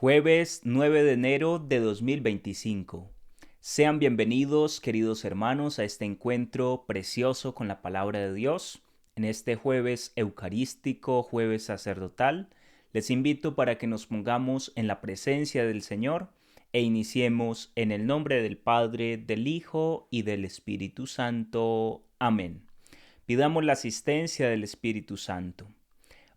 Jueves 9 de enero de 2025. Sean bienvenidos, queridos hermanos, a este encuentro precioso con la palabra de Dios. En este jueves eucarístico, jueves sacerdotal, les invito para que nos pongamos en la presencia del Señor e iniciemos en el nombre del Padre, del Hijo y del Espíritu Santo. Amén. Pidamos la asistencia del Espíritu Santo.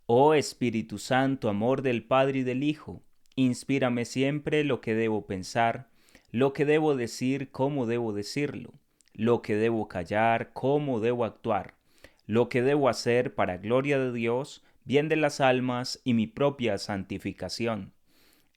Oh Espíritu Santo, amor del Padre y del Hijo, inspírame siempre lo que debo pensar, lo que debo decir, cómo debo decirlo, lo que debo callar, cómo debo actuar, lo que debo hacer para gloria de Dios, bien de las almas y mi propia santificación.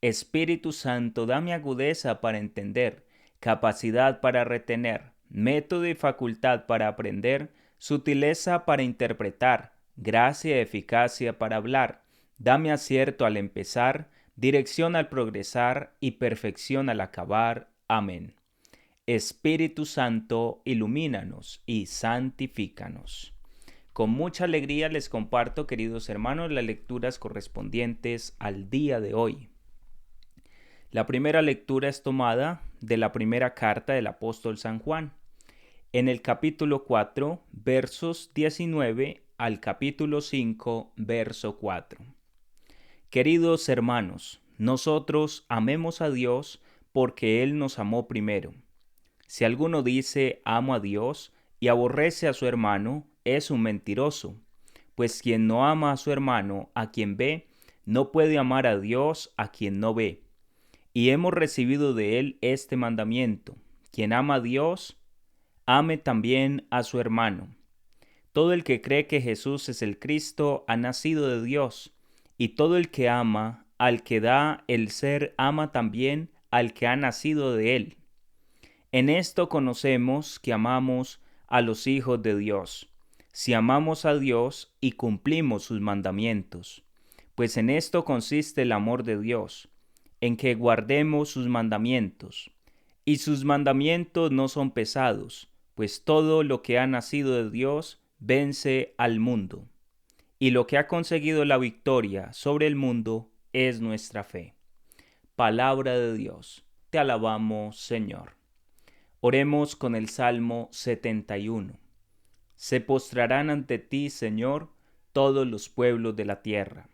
Espíritu Santo, dame agudeza para entender, capacidad para retener, método y facultad para aprender, sutileza para interpretar, gracia y eficacia para hablar. Dame acierto al empezar, dirección al progresar y perfección al acabar. Amén. Espíritu Santo, ilumínanos y santifícanos. Con mucha alegría les comparto, queridos hermanos, las lecturas correspondientes al día de hoy. La primera lectura es tomada de la primera carta del apóstol San Juan, en el capítulo 4, versos 19 al capítulo 5, verso 4. Queridos hermanos, nosotros amemos a Dios porque Él nos amó primero. Si alguno dice amo a Dios y aborrece a su hermano, es un mentiroso, pues quien no ama a su hermano, a quien ve, no puede amar a Dios a quien no ve. Y hemos recibido de Él este mandamiento: quien ama a Dios, ame también a su hermano. Todo el que cree que Jesús es el Cristo ha nacido de Dios, y todo el que ama al que da el ser ama también al que ha nacido de Él. En esto conocemos que amamos a los hijos de Dios, si amamos a Dios y cumplimos sus mandamientos. Pues en esto consiste el amor de Dios, en que guardemos sus mandamientos. Y sus mandamientos no son pesados, pues todo lo que ha nacido de Dios vence al mundo. Y lo que ha conseguido la victoria sobre el mundo es nuestra fe. Palabra de Dios. Te alabamos, Señor. Oremos con el Salmo 71. Se postrarán ante ti, Señor, todos los pueblos de la tierra.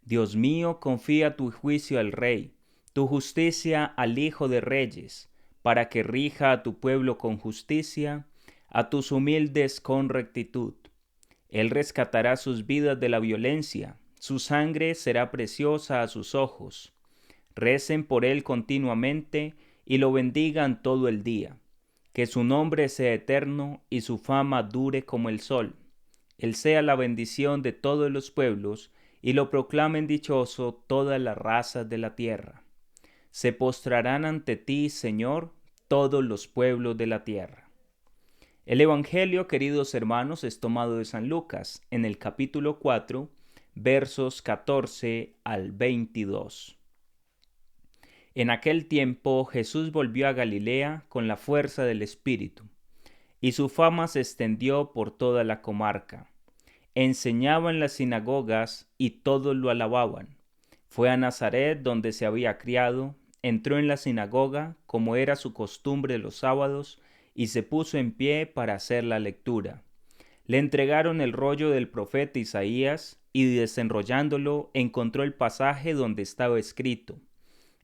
Dios mío, confía tu juicio al Rey, tu justicia al Hijo de Reyes, para que rija a tu pueblo con justicia, a tus humildes con rectitud. Él rescatará sus vidas de la violencia, su sangre será preciosa a sus ojos. Recen por él continuamente y lo bendigan todo el día. Que su nombre sea eterno y su fama dure como el sol. Él sea la bendición de todos los pueblos y lo proclamen dichoso todas las razas de la tierra. Se postrarán ante ti, Señor, todos los pueblos de la tierra. El Evangelio, queridos hermanos, es tomado de San Lucas, en el capítulo 4, versos 14 al 22. En aquel tiempo Jesús volvió a Galilea con la fuerza del Espíritu, y su fama se extendió por toda la comarca. Enseñaba en las sinagogas y todos lo alababan. Fue a Nazaret, donde se había criado, entró en la sinagoga, como era su costumbre los sábados, y se puso en pie para hacer la lectura. Le entregaron el rollo del profeta Isaías, y desenrollándolo encontró el pasaje donde estaba escrito: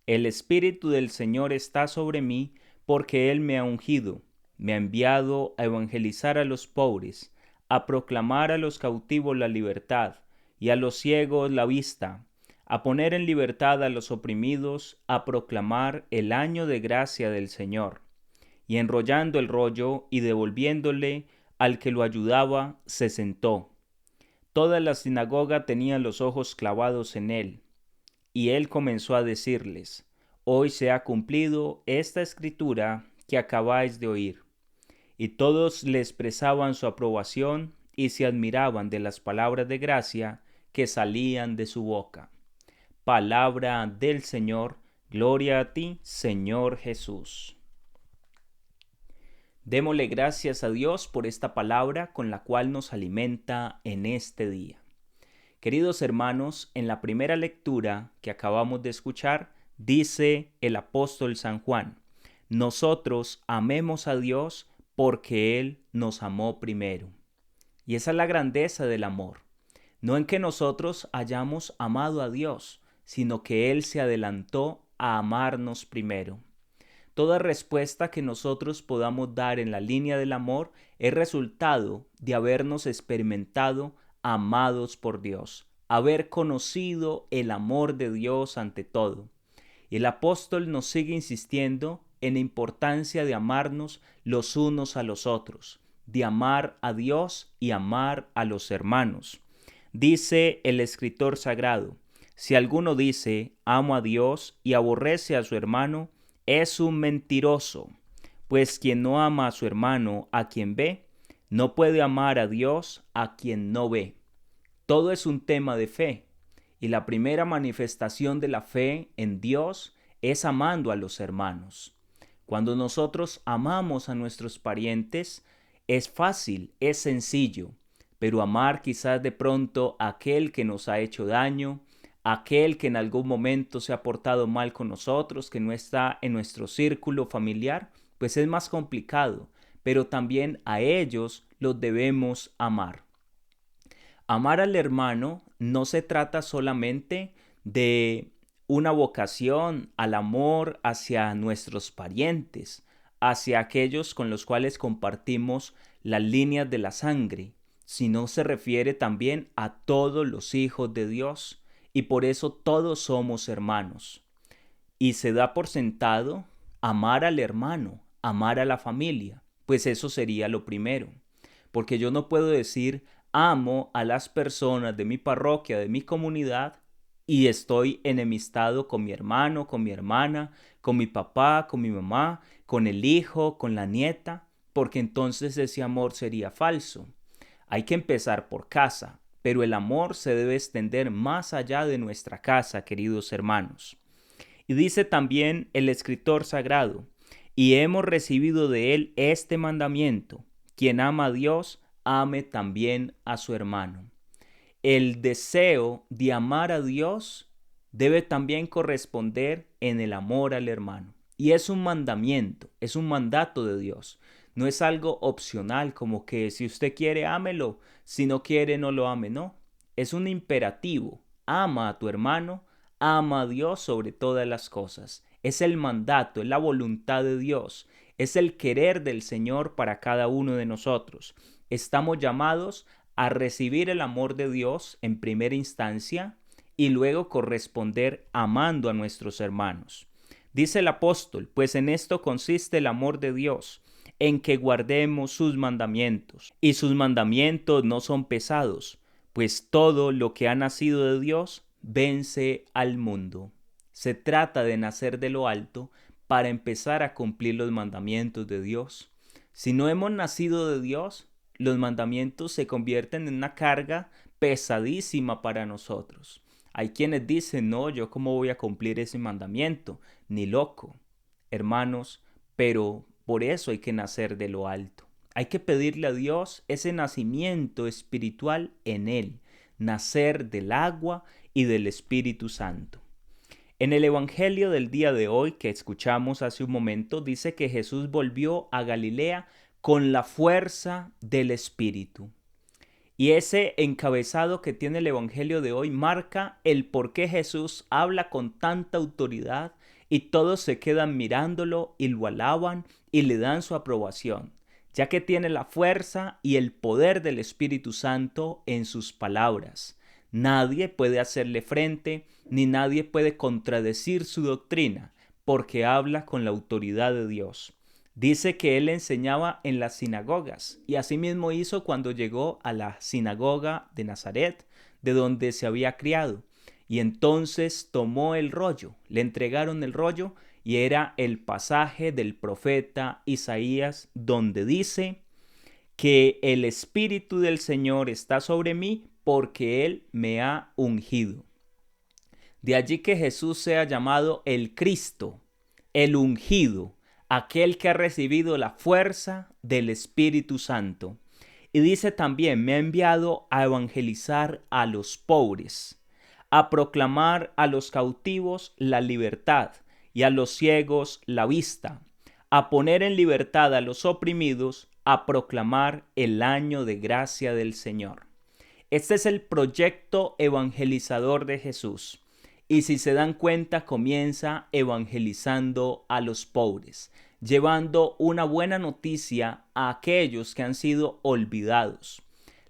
El Espíritu del Señor está sobre mí, porque Él me ha ungido, me ha enviado a evangelizar a los pobres, a proclamar a los cautivos la libertad, y a los ciegos la vista, a poner en libertad a los oprimidos, a proclamar el año de gracia del Señor. Y enrollando el rollo y devolviéndole al que lo ayudaba, se sentó. Toda la sinagoga tenía los ojos clavados en él. Y él comenzó a decirles: Hoy se ha cumplido esta escritura que acabáis de oír. Y todos le expresaban su aprobación y se admiraban de las palabras de gracia que salían de su boca. Palabra del Señor. Gloria a ti, Señor Jesús. Démosle gracias a Dios por esta palabra con la cual nos alimenta en este día. Queridos hermanos, en la primera lectura que acabamos de escuchar, dice el apóstol San Juan: nosotros amemos a Dios porque Él nos amó primero. Y esa es la grandeza del amor. No en que nosotros hayamos amado a Dios, sino que Él se adelantó a amarnos primero. Toda respuesta que nosotros podamos dar en la línea del amor es resultado de habernos experimentado amados por Dios, haber conocido el amor de Dios ante todo. Y el apóstol nos sigue insistiendo en la importancia de amarnos los unos a los otros, de amar a Dios y amar a los hermanos. Dice el escritor sagrado: si alguno dice amo a Dios y aborrece a su hermano, es un mentiroso, pues quien no ama a su hermano a quien ve, no puede amar a Dios a quien no ve. Todo es un tema de fe, y la primera manifestación de la fe en Dios es amando a los hermanos. Cuando nosotros amamos a nuestros parientes, es fácil, es sencillo, pero amar quizás de pronto a aquel que nos ha hecho daño, aquel que en algún momento se ha portado mal con nosotros, que no está en nuestro círculo familiar, pues es más complicado, pero también a ellos los debemos amar. Amar al hermano no se trata solamente de una vocación al amor hacia nuestros parientes, hacia aquellos con los cuales compartimos las líneas de la sangre, sino se refiere también a todos los hijos de Dios, y por eso todos somos hermanos. Y se da por sentado amar al hermano, amar a la familia, pues eso sería lo primero, porque yo no puedo decir amo a las personas de mi parroquia, de mi comunidad, y estoy enemistado con mi hermano, con mi hermana, con mi papá, con mi mamá, con el hijo, con la nieta, porque entonces ese amor sería falso. Hay que empezar por casa, pero el amor se debe extender más allá de nuestra casa, queridos hermanos. Y dice también el escritor sagrado: y hemos recibido de él este mandamiento: quien ama a Dios, ame también a su hermano. El deseo de amar a Dios debe también corresponder en el amor al hermano. Y es un mandamiento, es un mandato de Dios. No es algo opcional como que si usted quiere, ámelo, si no quiere, no lo ame, no. Es un imperativo. Ama a tu hermano, ama a Dios sobre todas las cosas. Es el mandato, es la voluntad de Dios, es el querer del Señor para cada uno de nosotros. Estamos llamados a recibir el amor de Dios en primera instancia y luego corresponder amando a nuestros hermanos. Dice el apóstol: pues en esto consiste el amor de Dios, en que guardemos sus mandamientos. Y sus mandamientos no son pesados, pues todo lo que ha nacido de Dios vence al mundo. Se trata de nacer de lo alto para empezar a cumplir los mandamientos de Dios. Si no hemos nacido de Dios, los mandamientos se convierten en una carga pesadísima para nosotros. Hay quienes dicen: no, yo cómo voy a cumplir ese mandamiento, ni loco. Hermanos, pero por eso hay que nacer de lo alto. Hay que pedirle a Dios ese nacimiento espiritual en Él, nacer del agua y del Espíritu Santo. En el Evangelio del día de hoy que escuchamos hace un momento, dice que Jesús volvió a Galilea con la fuerza del Espíritu. Y ese encabezado que tiene el Evangelio de hoy marca el por qué Jesús habla con tanta autoridad y todos se quedan mirándolo y lo alaban y le dan su aprobación, ya que tiene la fuerza y el poder del Espíritu Santo en sus palabras. Nadie puede hacerle frente, ni nadie puede contradecir su doctrina, porque habla con la autoridad de Dios. Dice que él enseñaba en las sinagogas, y asimismo hizo cuando llegó a la sinagoga de Nazaret, de donde se había criado. Y entonces tomó el rollo, le entregaron el rollo, y era el pasaje del profeta Isaías, donde dice que el Espíritu del Señor está sobre mí, porque Él me ha ungido. De allí que Jesús sea llamado el Cristo, el ungido, aquel que ha recibido la fuerza del Espíritu Santo. Y dice también, me ha enviado a evangelizar a los pobres, a proclamar a los cautivos la libertad y a los ciegos la vista, a poner en libertad a los oprimidos, a proclamar el año de gracia del Señor. Este es el proyecto evangelizador de Jesús. Y si se dan cuenta, comienza evangelizando a los pobres, llevando una buena noticia a aquellos que han sido olvidados.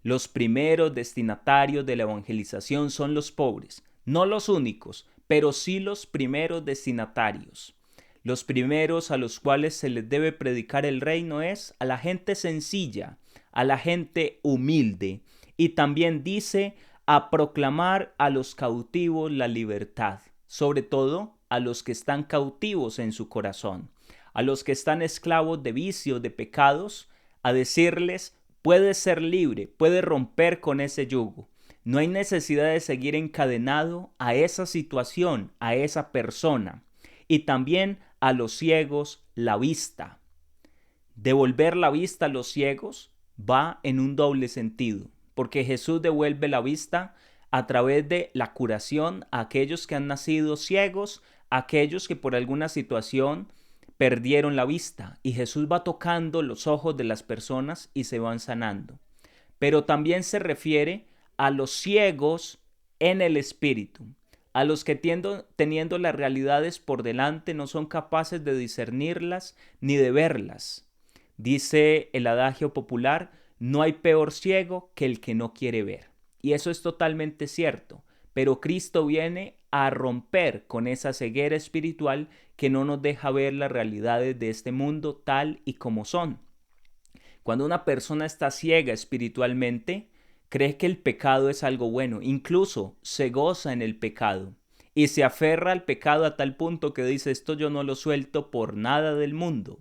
Los primeros destinatarios de la evangelización son los pobres, no los únicos, pero sí los primeros destinatarios. Los primeros a los cuales se les debe predicar el reino es a la gente sencilla, a la gente humilde. Y también dice a proclamar a los cautivos la libertad, sobre todo a los que están cautivos en su corazón, a los que están esclavos de vicios, de pecados, a decirles, puedes ser libre, puedes romper con ese yugo. No hay necesidad de seguir encadenado a esa situación, a esa persona. Y también a los ciegos la vista. Devolver la vista a los ciegos va en un doble sentido, porque Jesús devuelve la vista a través de la curación a aquellos que han nacido ciegos, a aquellos que por alguna situación perdieron la vista, y Jesús va tocando los ojos de las personas y se van sanando. Pero también se refiere a los ciegos en el espíritu, a los que teniendo las realidades por delante no son capaces de discernirlas ni de verlas. Dice el adagio popular, no hay peor ciego que el que no quiere ver. Y eso es totalmente cierto, pero Cristo viene a romper con esa ceguera espiritual que no nos deja ver las realidades de este mundo tal y como son. Cuando una persona está ciega espiritualmente, cree que el pecado es algo bueno, incluso se goza en el pecado y se aferra al pecado a tal punto que dice, esto yo no lo suelto por nada del mundo.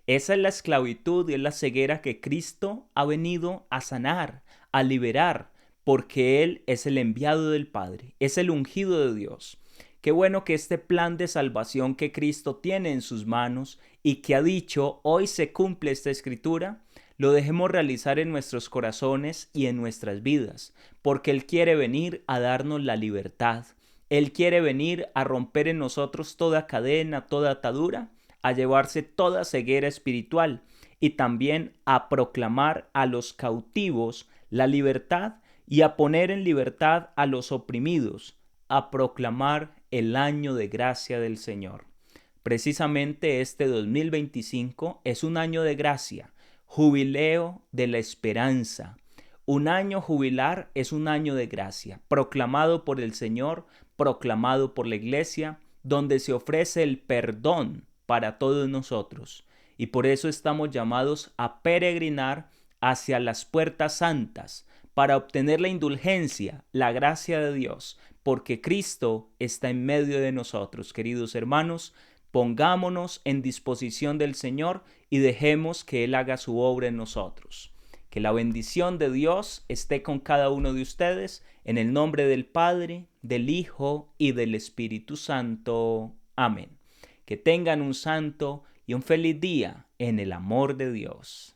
Esa es la esclavitud y es la ceguera que Cristo ha venido a sanar, a liberar, porque Él es el enviado del Padre, es el ungido de Dios. Qué bueno que este plan de salvación que Cristo tiene en sus manos y que ha dicho, hoy se cumple esta escritura, lo dejemos realizar en nuestros corazones y en nuestras vidas, porque Él quiere venir a darnos la libertad. Él quiere venir a romper en nosotros toda cadena, toda atadura, a llevarse toda ceguera espiritual y también a proclamar a los cautivos la libertad y a poner en libertad a los oprimidos, a proclamar el año de gracia del Señor. Precisamente este 2025 es un año de gracia, jubileo de la esperanza. Un año jubilar es un año de gracia, proclamado por el Señor, proclamado por la Iglesia, donde se ofrece el perdón para todos nosotros. Y por eso estamos llamados a peregrinar hacia las puertas santas, para obtener la indulgencia, la gracia de Dios, porque Cristo está en medio de nosotros. Queridos hermanos, pongámonos en disposición del Señor y dejemos que Él haga su obra en nosotros. Que la bendición de Dios esté con cada uno de ustedes, en el nombre del Padre, del Hijo y del Espíritu Santo. Amén. Que tengan un santo y un feliz día en el amor de Dios.